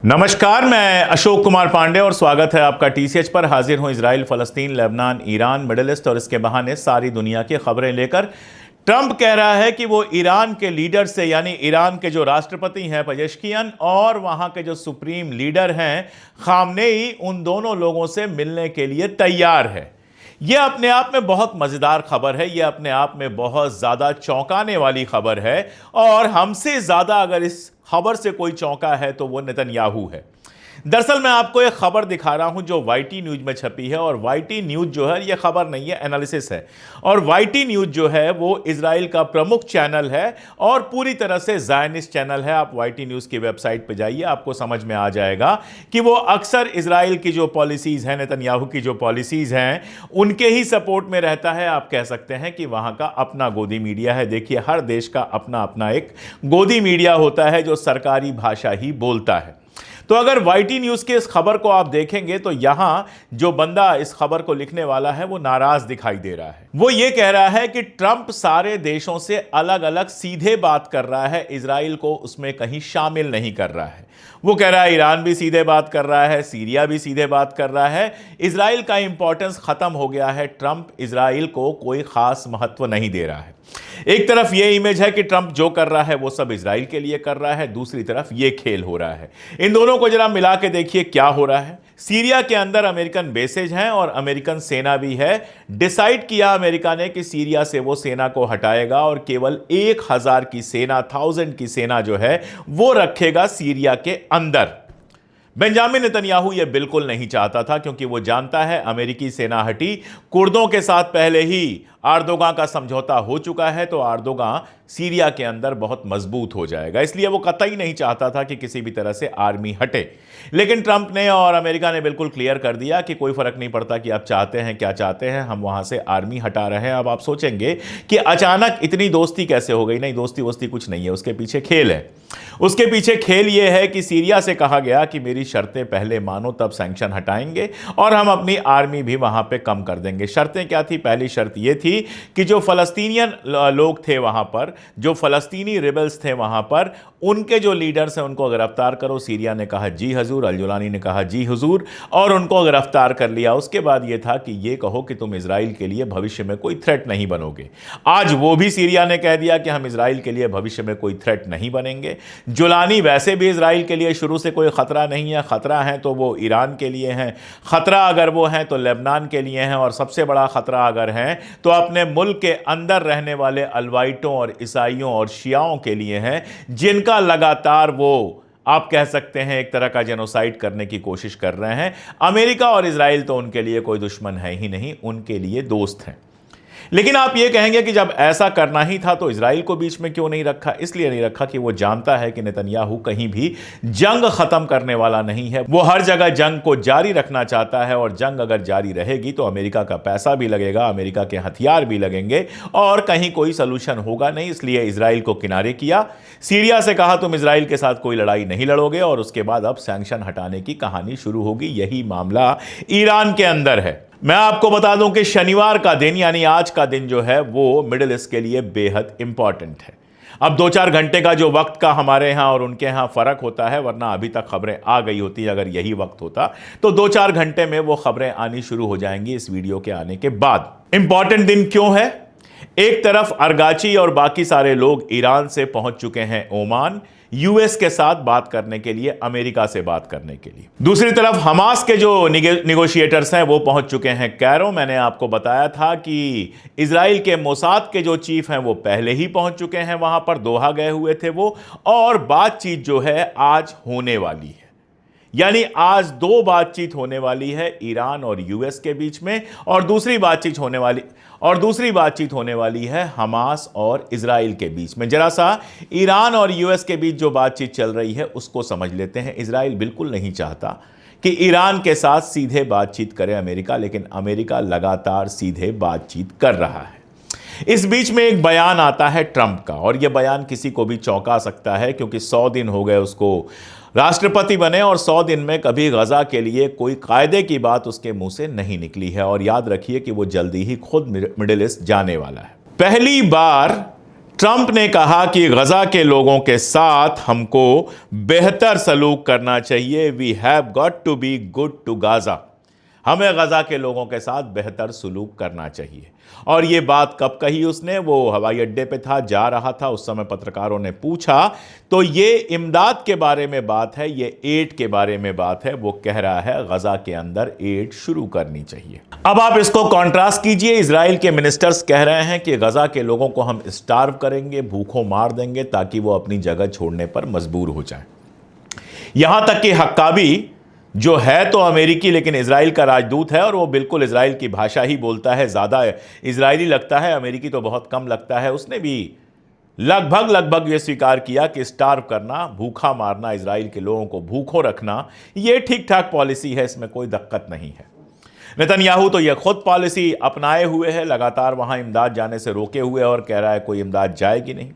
नमस्कार, मैं अशोक कुमार पांडे और स्वागत है आपका टीसीएच पर। हाजिर हूं इजराइल, फलस्तीन, लेबनान, ईरान, मिडिल ईस्ट और इसके बहाने सारी दुनिया की खबरें लेकर। ट्रंप कह रहा है कि वो ईरान के लीडर से, यानी ईरान के जो राष्ट्रपति हैं पेजेश्कियन और वहां के जो सुप्रीम लीडर हैं खामनेई, उन दोनों लोगों से मिलने के लिए तैयार है। यह अपने आप में बहुत मजेदार खबर है, यह अपने आप में बहुत ज्यादा चौंकाने वाली खबर है और हमसे ज्यादा अगर इस खबर से कोई चौंका है तो वो नेतन्याहू है। दरअसल मैं आपको एक खबर दिखा रहा हूं जो वाईटी न्यूज में छपी है, और वाईटी न्यूज जो है, यह खबर नहीं है, एनालिसिस है। और वाईटी न्यूज जो है वो इजराइल का प्रमुख चैनल है और पूरी तरह से ज़ायनिस्ट चैनल है। आप वाईटी न्यूज की वेबसाइट पर जाइए, आपको समझ में आ जाएगा कि वो अक्सर इजराइल की जो पॉलिसीज हैं, नेतन्याहू की जो पॉलिसीज हैं, उनके ही सपोर्ट में रहता है। आप कह सकते हैं कि वहां का अपना गोदी मीडिया है। देखिए, हर देश का अपना अपना एक गोदी मीडिया होता है जो सरकारी भाषा ही बोलता है। तो अगर वाईटी न्यूज के इस खबर को आप देखेंगे तो यहां जो बंदा इस खबर को लिखने वाला है वो नाराज दिखाई दे रहा है। वो ये कह रहा है कि ट्रंप सारे देशों से अलग अलग सीधे बात कर रहा है, इजराइल को उसमें कहीं शामिल नहीं कर रहा है। वो कह रहा है ईरान भी सीधे बात कर रहा है, सीरिया भी सीधे बात कर रहा है, इजराइल का इंपॉर्टेंस खत्म हो गया है, ट्रंप इजराइल को कोई खास महत्व नहीं दे रहा है। एक तरफ यह इमेज है कि ट्रंप जो कर रहा है वो सब इजराइल के लिए कर रहा है, दूसरी तरफ यह खेल हो रहा है। इन दोनों को जरा मिला के देखिए क्या हो रहा है। सीरिया के अंदर अमेरिकन बेसेज हैं और अमेरिकन सेना भी है। डिसाइड किया अमेरिका ने कि सीरिया से वो सेना को हटाएगा और केवल 1000 की सेना, 1000 की सेना जो है वो रखेगा सीरिया के अंदर। बेंजामिन नेतन्याहू यह बिल्कुल नहीं चाहता था, क्योंकि वो जानता है अमेरिकी सेना हटी, कुर्दों के साथ पहले ही आर्दोगां का समझौता हो चुका है, तो आर्दोगां सीरिया के अंदर बहुत मजबूत हो जाएगा। इसलिए वो कतई नहीं चाहता था कि किसी भी तरह से आर्मी हटे। लेकिन ट्रंप ने और अमेरिका ने बिल्कुल क्लियर कर दिया कि कोई फर्क नहीं पड़ता कि आप चाहते हैं क्या चाहते हैं, हम वहां से आर्मी हटा रहे हैं। अब आप सोचेंगे कि अचानक इतनी दोस्ती कैसे हो गई। नहीं, दोस्ती वोस्ती कुछ नहीं है, उसके पीछे खेल है। उसके पीछे खेल यह है कि सीरिया से कहा गया कि मेरी शर्तें पहले मानो तब सैंक्शन हटाएंगे और हम अपनी आर्मी भी वहां पे कम कर देंगे। शर्तें क्या थी? पहली शर्त यह थी कि जो फलस्तीनियन लोग थे वहां पर, जो फलस्तीनी रिबल्स थे वहां पर, उनके जो लीडर्स हैं उनको गिरफ्तार करो। सीरिया ने कहा जी हजूर, अल-जुलानी ने कहा जी हुजूर, और उनको गिरफ्तार कर लिया। उसके बाद यह था कि यह कहो कि तुम इजराइल के लिए भविष्य में कोई थ्रेट नहीं बनोगे। आज वो भी सीरिया ने कह दिया कि हम इजराइल के लिए भविष्य में कोई थ्रेट नहीं बनेंगे। जुलानी वैसे भी इजराइल के लिए शुरू से कोई खतरा नहीं है, खतरा है तो वो ईरान के लिए हैं, खतरा अगर वो हैं तो लेबनान के लिए हैं, और सबसे बड़ा खतरा अगर है तो अपने मुल्क के अंदर रहने वाले अलवाइटों और ईसाइयों और शियाओं के लिए हैं, जिनका लगातार वो, आप कह सकते हैं, एक तरह का जेनोसाइड करने की कोशिश कर रहे हैं। अमेरिका और इजराइल तो उनके लिए कोई दुश्मन है ही नहीं, उनके लिए दोस्त हैं। लेकिन आप यह कहेंगे कि जब ऐसा करना ही था तो इजराइल को बीच में क्यों नहीं रखा? इसलिए नहीं रखा कि वो जानता है कि नेतन्याहू कहीं भी जंग खत्म करने वाला नहीं है। वो हर जगह जंग को जारी रखना चाहता है, और जंग अगर जारी रहेगी तो अमेरिका का पैसा भी लगेगा, अमेरिका के हथियार भी लगेंगे और कहीं कोई सलूशन होगा नहीं। इसलिए इजराइल को किनारे किया, सीरिया से कहा तुम इजराइल के साथ कोई लड़ाई नहीं लड़ोगे, और उसके बाद अब सैंक्शन हटाने की कहानी शुरू होगी। यही मामला ईरान के अंदर है। मैं आपको बता दूं कि शनिवार का दिन, यानी आज का दिन जो है, वो मिडिल ईस्ट के लिए बेहद इंपॉर्टेंट है। अब 2-4 घंटे का जो वक्त का हमारे यहां और उनके यहां फर्क होता है, वरना अभी तक खबरें आ गई होती। अगर यही वक्त होता तो 2-4 घंटे में वो खबरें आनी शुरू हो जाएंगी इस वीडियो के आने के बाद। इंपॉर्टेंट दिन क्यों है? एक तरफ अरगाची और बाकी सारे लोग ईरान से पहुंच चुके हैं ओमान, यूएस के साथ बात करने के लिए, अमेरिका से बात करने के लिए। दूसरी तरफ हमास के जो निगोशिएटर्स हैं वो पहुंच चुके हैं कैरो। मैंने आपको बताया था कि इजराइल के मोसाद के जो चीफ हैं वो पहले ही पहुंच चुके हैं वहां पर, दोहा गए हुए थे वो, और बातचीत जो है आज होने वाली है। यानी आज 2 बातचीत होने वाली है ईरान और यूएस के बीच में, और दूसरी बातचीत होने वाली है हमास और इजराइल के बीच में। जरा सा ईरान और यूएस के बीच जो बातचीत चल रही है उसको समझ लेते हैं। इजराइल बिल्कुल नहीं चाहता कि ईरान के साथ सीधे बातचीत करे अमेरिका, लेकिन अमेरिका लगातार सीधे बातचीत कर रहा है। इस बीच में एक बयान आता है ट्रंप का, और यह बयान किसी को भी चौंका सकता है, क्योंकि 100 दिन हो गए उसको राष्ट्रपति बने, और 100 दिन में कभी गजा के लिए कोई कायदे की बात उसके मुंह से नहीं निकली है। और याद रखिए कि वो जल्दी ही खुद मिडिल ईस्ट जाने वाला है। पहली बार ट्रंप ने कहा कि गजा के लोगों के साथ हमको बेहतर सलूक करना चाहिए। We have got to be good to Gaza. हमें गजा के लोगों के साथ बेहतर सलूक करना चाहिए। और ये बात कब कही उसने? वो हवाई अड्डे पे था, जा रहा था, उस समय पत्रकारों ने पूछा तो ये इमदाद के बारे में बात है, ये एड के बारे में बात है। वो कह रहा है गजा के अंदर एड शुरू करनी चाहिए। अब आप इसको कॉन्ट्रास्ट कीजिए, इजराइल के मिनिस्टर्स कह रहे हैं कि गजा के लोगों को हम स्टार्व करेंगे, भूखों मार देंगे ताकि वो अपनी जगह छोड़ने पर मजबूर हो जाए। यहां तक कि हक्काबी जो है तो अमेरिकी लेकिन इजराइल का राजदूत है और वो बिल्कुल इजराइल की भाषा ही बोलता है, ज़्यादा इजरायली लगता है, अमेरिकी तो बहुत कम लगता है। उसने भी लगभग ये स्वीकार किया कि स्टार्व करना, भूखा मारना, इजराइल के लोगों को भूखों रखना, ये ठीक ठाक पॉलिसी है, इसमें कोई दिक्कत नहीं है। नेतन्याहू तो यह खुद पॉलिसी अपनाए हुए है, लगातार वहां इमदाद जाने से रोके हुए और कह रहा है कोई इमदाद जाएगी नहीं।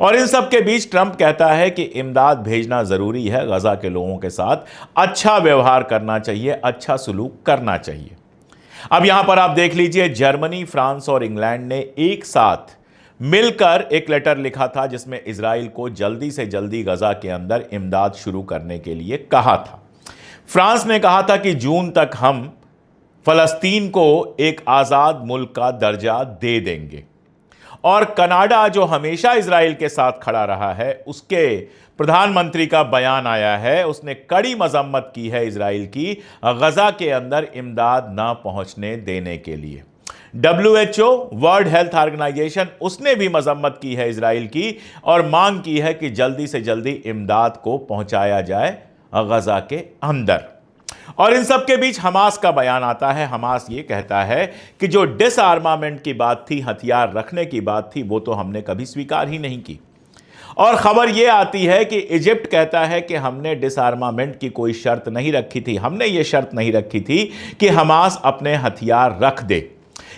और इन सब के बीच ट्रंप कहता है कि इमदाद भेजना जरूरी है, गजा के लोगों के साथ अच्छा व्यवहार करना चाहिए, अच्छा सलूक करना चाहिए। अब यहां पर आप देख लीजिए, जर्मनी, फ्रांस और इंग्लैंड ने एक साथ मिलकर एक लेटर लिखा था जिसमें इजराइल को जल्दी से जल्दी गजा के अंदर इमदाद शुरू करने के लिए कहा था। फ्रांस ने कहा था कि जून तक हम फलस्तीन को एक आजाद मुल्क का दर्जा दे देंगे। और कनाडा जो हमेशा इजराइल के साथ खड़ा रहा है, उसके प्रधानमंत्री का बयान आया है, उसने कड़ी मजम्मत की है इजराइल की गजा के अंदर इमदाद ना पहुंचने देने के लिए। WHO, वर्ल्ड हेल्थ ऑर्गेनाइजेशन, उसने भी मजम्मत की है इजराइल की और मांग की है कि जल्दी से जल्दी इमदाद को पहुंचाया जाए गजा के अंदर। और इन सब के बीच हमास का बयान आता है। हमास ये कहता है कि जो डिसआर्मामेंट की बात थी, हथियार रखने की बात थी, वो तो हमने कभी स्वीकार ही नहीं की। और खबर ये आती है कि इजिप्ट कहता है कि हमने डिसआर्मामेंट की कोई शर्त नहीं रखी थी, हमने ये शर्त नहीं रखी थी कि हमास अपने हथियार रख दे,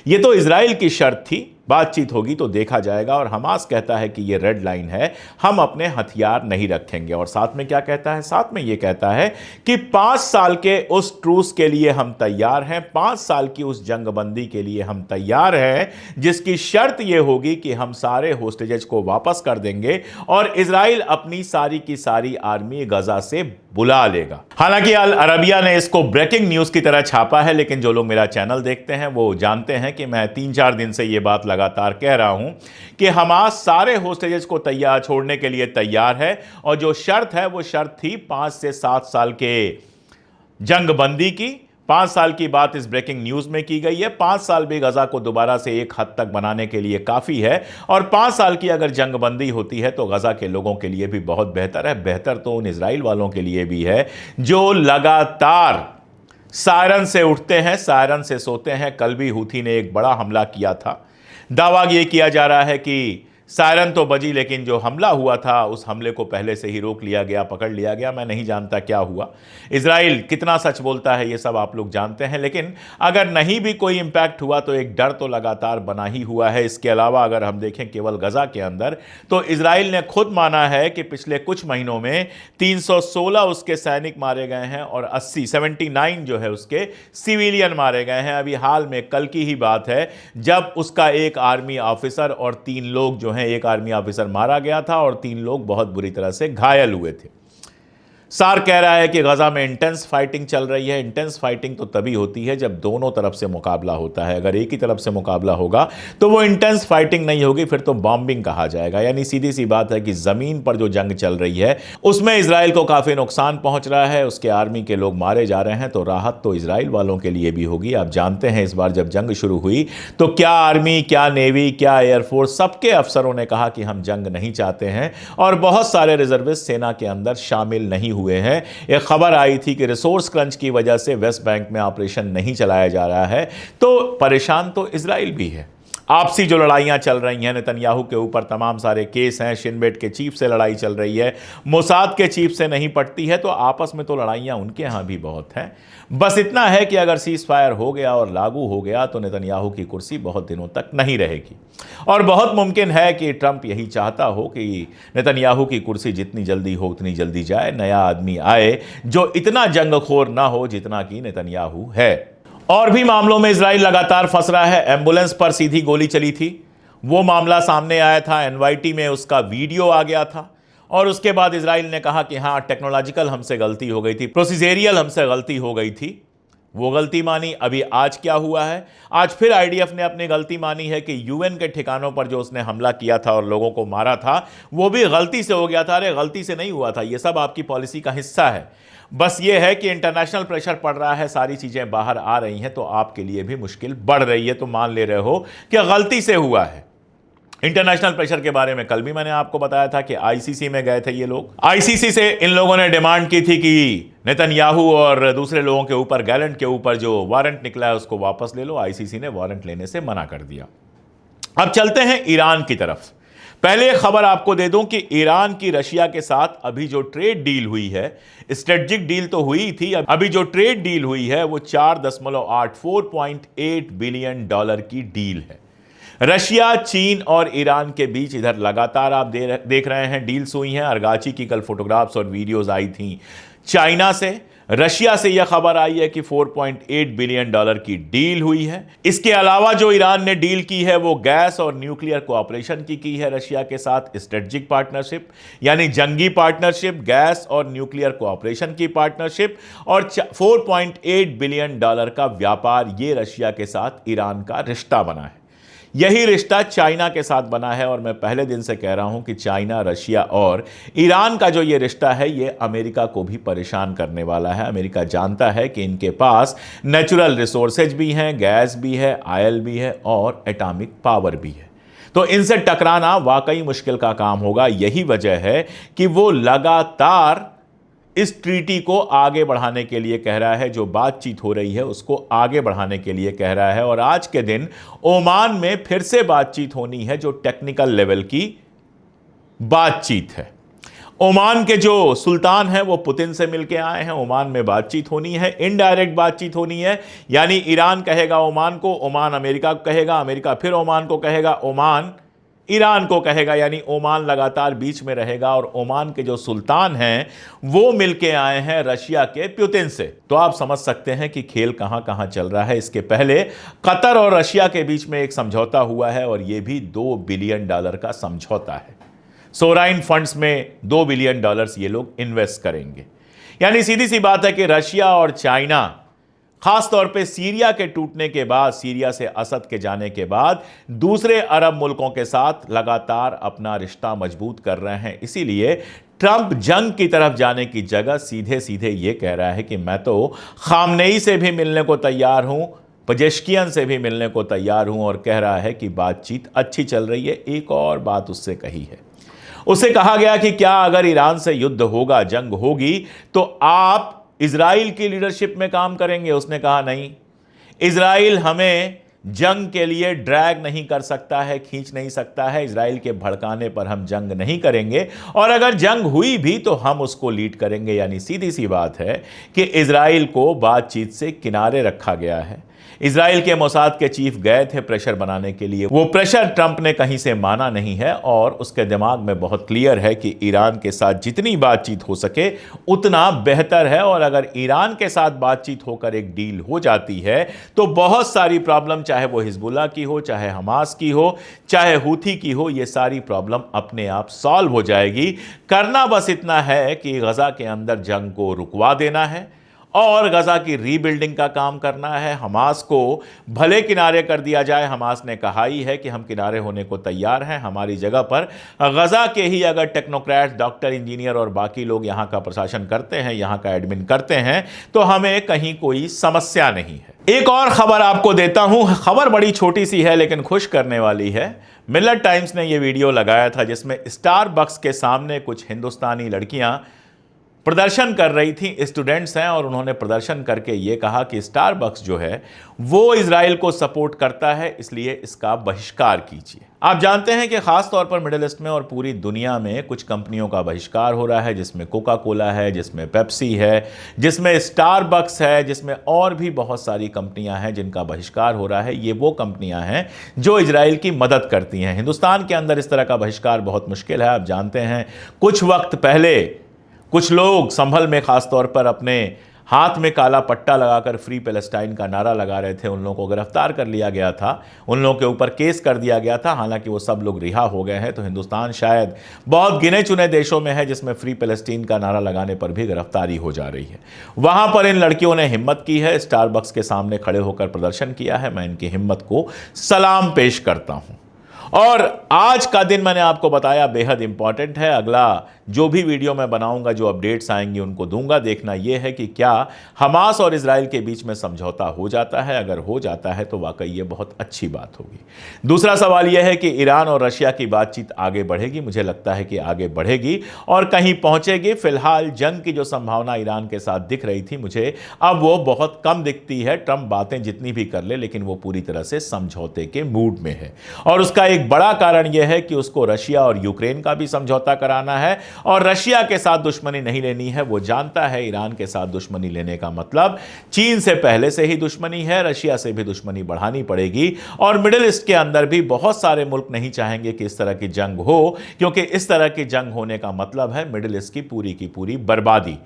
ये तो इजराइल की शर्त थी, बातचीत होगी तो देखा जाएगा। और हमास कहता है कि ये रेड लाइन है, हम अपने हथियार नहीं रखेंगे। और साथ में क्या कहता है? साथ में ये कहता है कि 5 साल के उस ट्रूस के लिए हम तैयार हैं, 5 साल की उस जंगबंदी के लिए हम तैयार हैं, जिसकी शर्त ये होगी कि हम सारे होस्टेजेस को वापस कर देंगे और इजराइल अपनी सारी की सारी आर्मी गजा से बुला लेगा। हालांकि अल अरबिया ने इसको ब्रेकिंग न्यूज की तरह छापा है, लेकिन जो लोग मेरा चैनल देखते हैं वो जानते हैं कि मैं 3-4 दिन से ये बात लगातार कह रहा हूं कि हमास सारे होस्टेजेस को तैयार छोड़ने के लिए तैयार है। और जो शर्त है वो शर्त थी 5 से 7 साल के जंगबंदी की। 5 साल की बात इस ब्रेकिंग न्यूज में की गई है। 5 साल भी गजा को दोबारा से एक हद तक बनाने के लिए काफी है। और 5 साल की अगर जंगबंदी होती है तो गजा के लोगों के लिए भी बहुत बेहतर है। बेहतर तो उन इजराइल वालों के लिए भी है जो लगातार सायरन से उठते हैं, सायरन से सोते हैं। कल भी हूथी ने एक बड़ा हमला किया था। दावा यह किया जा रहा है कि सायरन तो बजी, लेकिन जो हमला हुआ था उस हमले को पहले से ही रोक लिया गया, पकड़ लिया गया। मैं नहीं जानता क्या हुआ। इजराइल कितना सच बोलता है ये सब आप लोग जानते हैं, लेकिन अगर नहीं भी कोई इंपैक्ट हुआ तो एक डर तो लगातार बना ही हुआ है। इसके अलावा अगर हम देखें केवल गजा के अंदर, तो इजराइल ने खुद माना है कि पिछले कुछ महीनों में 316 उसके सैनिक मारे गए हैं और 79 जो है उसके सिविलियन मारे गए हैं। अभी हाल में कल की ही बात है जब उसका एक आर्मी ऑफिसर और 3 लोग जो हैं, एक आर्मी ऑफिसर मारा गया था और 3 लोग बहुत बुरी तरह से घायल हुए थे। सार कह रहा है कि गजा में इंटेंस फाइटिंग चल रही है। इंटेंस फाइटिंग तो तभी होती है जब दोनों तरफ से मुकाबला होता है। अगर एक ही तरफ से मुकाबला होगा तो वो इंटेंस फाइटिंग नहीं होगी, फिर तो बॉम्बिंग कहा जाएगा। यानी सीधी सी बात है कि जमीन पर जो जंग चल रही है उसमें इजराइल को काफी नुकसान पहुंच रहा है, उसके आर्मी के लोग मारे जा रहे हैं, तो राहत तो इजराइल वालों के लिए भी होगी। आप जानते हैं इस बार जब जंग शुरू हुई तो क्या आर्मी, क्या नेवी, क्या एयरफोर्स, सबके अफसरों ने कहा कि हम जंग नहीं चाहते हैं और बहुत सारे रिजर्विस्ट सेना के अंदर शामिल नहीं हुए हैं। एक खबर आई थी कि रिसोर्स क्रंच की वजह से वेस्ट बैंक में ऑपरेशन नहीं चलाया जा रहा है। तो परेशान तो इजराइल भी है। आपसी जो लड़ाइयां चल रही हैं, नेतन्याहू के ऊपर तमाम सारे केस हैं, शिन बेट के चीफ से लड़ाई चल रही है, मोसाद के चीफ से नहीं पड़ती है, तो आपस में तो लड़ाइयां उनके यहां भी बहुत हैं। बस इतना है कि अगर सीज फायर हो गया और लागू हो गया तो नेतन्याहू की कुर्सी बहुत दिनों तक नहीं रहेगी। और बहुत मुमकिन है कि ट्रंप यही चाहता हो कि नेतन्याहू की कुर्सी जितनी जल्दी हो उतनी जल्दी जाए, नया आदमी आए जो इतना जंगखोर ना हो जितना कि नेतन्याहू है। और भी मामलों में इजराइल लगातार फंस रहा है। एम्बुलेंस पर सीधी गोली चली थी, वो मामला सामने आया था, एनवाईटी में उसका वीडियो आ गया था और उसके बाद इजराइल ने कहा कि हाँ, टेक्नोलॉजिकल हमसे गलती हो गई थी, प्रोसीजरियल हमसे गलती हो गई थी, वो गलती मानी। अभी आज क्या हुआ है, आज फिर आईडीएफ ने अपनी गलती मानी है कि यूएन के ठिकानों पर जो उसने हमला किया था और लोगों को मारा था वो भी गलती से हो गया था। अरे गलती से नहीं हुआ था, ये सब आपकी पॉलिसी का हिस्सा है। बस ये है कि इंटरनेशनल प्रेशर पड़ रहा है, सारी चीजें बाहर आ रही हैं तो आपके लिए भी मुश्किल बढ़ रही है, तो मान ले रहे हो कि गलती से हुआ है। इंटरनेशनल प्रेशर के बारे में कल भी मैंने आपको बताया था कि आईसीसी में गए थे ये लोग। आईसीसी से इन लोगों ने डिमांड की थी कि नेतन्याहू और दूसरे लोगों के ऊपर, गैलेंट के ऊपर जो वारंट निकला है उसको वापस ले लो। आईसीसी ने वारंट लेने से मना कर दिया। अब चलते हैं ईरान की तरफ। पहले एक खबर आपको दे दूं कि ईरान की रशिया के साथ अभी जो ट्रेड डील हुई है, स्ट्रेटेजिक डील तो हुई थी, अभी जो ट्रेड डील हुई है वो 4.8 बिलियन डॉलर की डील है। रशिया, चीन और ईरान के बीच इधर लगातार आप देख रहे हैं डील्स हुई हैं। अर्गाची की कल फोटोग्राफ्स और वीडियोस आई थी चाइना से। रशिया से यह खबर आई है कि 4.8 बिलियन डॉलर की डील हुई है। इसके अलावा जो ईरान ने डील की है वो गैस और न्यूक्लियर कोऑपरेशन की है रशिया के साथ। स्ट्रेटेजिक पार्टनरशिप यानी जंगी पार्टनरशिप, गैस और न्यूक्लियर कोऑपरेशन की पार्टनरशिप और 4.8 बिलियन डॉलर का व्यापार, ये रशिया के साथ ईरान का रिश्ता बना है। यही रिश्ता चाइना के साथ बना है और मैं पहले दिन से कह रहा हूं कि चाइना, रशिया और ईरान का जो ये रिश्ता है ये अमेरिका को भी परेशान करने वाला है। अमेरिका जानता है कि इनके पास नेचुरल रिसोर्सेज भी हैं, गैस भी है, ऑयल भी है और एटॉमिक पावर भी है, तो इनसे टकराना वाकई मुश्किल का काम होगा। यही वजह है कि वो लगातार इस ट्रीटी को आगे बढ़ाने के लिए कह रहा है, जो बातचीत हो रही है उसको आगे बढ़ाने के लिए कह रहा है। और आज के दिन ओमान में फिर से बातचीत होनी है, जो टेक्निकल लेवल की बातचीत है। ओमान के जो सुल्तान हैं वो पुतिन से मिलके आए हैं, ओमान में बातचीत होनी है, इनडायरेक्ट बातचीत होनी है। यानी ईरान कहेगा ओमान को, ओमान अमेरिका को कहेगा, अमेरिका फिर ओमान को कहेगा, ओमान ईरान को कहेगा, यानी ओमान लगातार बीच में रहेगा। और ओमान के जो सुल्तान हैं वो मिलके आए हैं रशिया के पुतिन से। तो आप समझ सकते हैं कि खेल कहां कहां चल रहा है। इसके पहले कतर और रशिया के बीच में एक समझौता हुआ है और यह भी 2 बिलियन डॉलर का समझौता है। सोवराइन फंड्स में 2 बिलियन डॉलर्स ये लोग इन्वेस्ट करेंगे। यानी सीधी सी बात है कि रशिया और चाइना खास तौर पे सीरिया के टूटने के बाद, सीरिया से असद के जाने के बाद दूसरे अरब मुल्कों के साथ लगातार अपना रिश्ता मजबूत कर रहे हैं। इसीलिए ट्रंप जंग की तरफ जाने की जगह सीधे सीधे ये कह रहा है कि मैं तो खामनेई से भी मिलने को तैयार हूं, पजेश्कियन से भी मिलने को तैयार हूं, और कह रहा है कि बातचीत अच्छी चल रही है। एक और बात उससे कही है, उससे कहा गया कि क्या अगर ईरान से युद्ध होगा, जंग होगी, तो आप इजराइल की लीडरशिप में काम करेंगे? उसने कहा नहीं, इजराइल हमें जंग के लिए ड्रैग नहीं कर सकता है, खींच नहीं सकता है। इजराइल के भड़काने पर हम जंग नहीं करेंगे, और अगर जंग हुई भी तो हम उसको लीड करेंगे। यानी सीधी सी बात है कि इजराइल को बातचीत से किनारे रखा गया है। इजराइल के मोसाद के चीफ गए थे प्रेशर बनाने के लिए, वो प्रेशर ट्रंप ने कहीं से माना नहीं है और उसके दिमाग में बहुत क्लियर है कि ईरान के साथ जितनी बातचीत हो सके उतना बेहतर है। और अगर ईरान के साथ बातचीत होकर एक डील हो जाती है तो बहुत सारी प्रॉब्लम, चाहे वो हिजबुल्लाह की हो, चाहे हमास की हो, चाहे हूथी की हो, ये सारी प्रॉब्लम अपने आप सॉल्व हो जाएगी। करना बस इतना है कि गजा के अंदर जंग को रुकवा देना है और गजा की रीबिल्डिंग का काम करना है। हमास को भले किनारे कर दिया जाए, हमास ने कहा ही है कि हम किनारे होने को तैयार हैं। हमारी जगह पर गजा के ही अगर टेक्नोक्रेट्स, डॉक्टर, इंजीनियर और बाकी लोग यहाँ का प्रशासन करते हैं, यहाँ का एडमिन करते हैं, तो हमें कहीं कोई समस्या नहीं है। एक और खबर आपको देता हूं, खबर बड़ी छोटी सी है लेकिन खुश करने वाली है। मिलत टाइम्स ने यह वीडियो लगाया था जिसमें स्टारबक्स के सामने कुछ हिंदुस्तानी लड़कियां प्रदर्शन कर रही थी, स्टूडेंट्स हैं, और उन्होंने प्रदर्शन करके ये कहा कि स्टारबक्स जो है वो इजराइल को सपोर्ट करता है, इसलिए इसका बहिष्कार कीजिए। आप जानते हैं कि खास तौर पर मिडिल ईस्ट में और पूरी दुनिया में कुछ कंपनियों का बहिष्कार हो रहा है, जिसमें कोका कोला है, जिसमें पेप्सी है, जिसमें स्टारबक्स है, जिसमें और भी बहुत सारी कंपनियां हैं जिनका बहिष्कार हो रहा है। ये वो कंपनियां हैं जो इजराइल की मदद करती हैं। हिंदुस्तान के अंदर इस तरह का बहिष्कार बहुत मुश्किल है। आप जानते हैं कुछ वक्त पहले कुछ लोग संभल में खास तौर पर अपने हाथ में काला पट्टा लगाकर फ्री पैलेस्टाइन का नारा लगा रहे थे, उन लोगों को गिरफ्तार कर लिया गया था, उन लोगों के ऊपर केस कर दिया गया था। हालांकि वो सब लोग रिहा हो गए हैं। तो हिंदुस्तान शायद बहुत गिने चुने देशों में है जिसमें फ्री पैलेस्टीन का नारा लगाने पर भी गिरफ्तारी हो जा रही है। वहां पर इन लड़कियों ने हिम्मत की है, स्टारबक्स के सामने खड़े होकर प्रदर्शन किया है। मैं इनकी हिम्मत को सलाम पेश करता हूं। और आज का दिन मैंने आपको बताया बेहद इंपॉर्टेंट है। अगला जो भी वीडियो मैं बनाऊंगा, जो अपडेट्स आएंगी उनको दूंगा। देखना यह है कि क्या हमास और इजराइल के बीच में समझौता हो जाता है। अगर हो जाता है तो वाकई ये बहुत अच्छी बात होगी। दूसरा सवाल यह है कि ईरान और रशिया की बातचीत आगे बढ़ेगी। मुझे लगता है कि आगे बढ़ेगी और कहीं पहुंचेगी। फिलहाल जंग की जो संभावना ईरान के साथ दिख रही थी मुझे, अब वो बहुत कम दिखती है। ट्रंप बातें जितनी भी कर ले, लेकिन वो पूरी तरह से समझौते के मूड में है। और उसका एक बड़ा कारण यह है कि उसको रशिया और यूक्रेन का भी समझौता कराना है और रशिया के साथ दुश्मनी नहीं लेनी है। वो जानता है ईरान के साथ दुश्मनी लेने का मतलब चीन से पहले से ही दुश्मनी है, रशिया से भी दुश्मनी बढ़ानी पड़ेगी। और मिडिल ईस्ट के अंदर भी बहुत सारे मुल्क नहीं चाहेंगे कि इस तरह की जंग हो, क्योंकि इस तरह की जंग होने का मतलब है मिडिल ईस्ट की पूरी बर्बादी।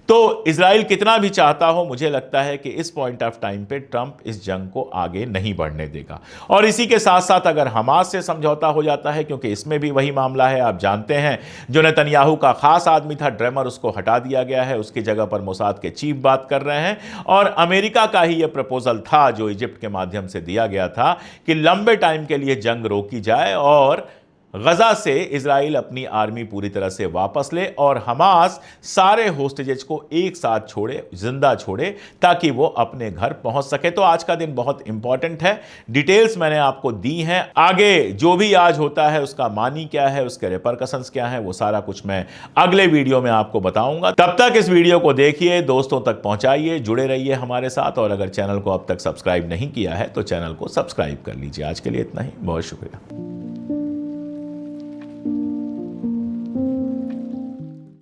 तो इजराइल कितना भी चाहता हो, मुझे लगता है कि इस पॉइंट ऑफ टाइम पे ट्रंप इस जंग को आगे नहीं बढ़ने देगा। और इसी के साथ साथ अगर हमास से समझौता हो जाता है, क्योंकि इसमें भी वही मामला है, आप जानते हैं जो नेतन्याहू का खास आदमी था ड्रेमर, उसको हटा दिया गया है। उसकी जगह पर मोसाद के चीफ बात कर रहे हैं। और अमेरिका का ही यह प्रपोजल था जो इजिप्ट के माध्यम से दिया गया था कि लंबे टाइम के लिए जंग रोकी जाए और गजा से इजराइल अपनी आर्मी पूरी तरह से वापस ले और हमास सारे होस्टेजेस को एक साथ छोड़े, जिंदा छोड़े, ताकि वो अपने घर पहुंच सके। तो आज का दिन बहुत इंपॉर्टेंट है। डिटेल्स मैंने आपको दी हैं। आगे जो भी आज होता है उसका मानी क्या है, उसके रिपरकशंस क्या है, वो सारा कुछ मैं अगले वीडियो में आपको बताऊंगा। तब तक इस वीडियो को देखिए, दोस्तों तक पहुंचाइए, जुड़े रहिए हमारे साथ। और अगर चैनल को अब तक सब्सक्राइब नहीं किया है तो चैनल को सब्सक्राइब कर लीजिए। आज के लिए इतना ही, बहुत शुक्रिया।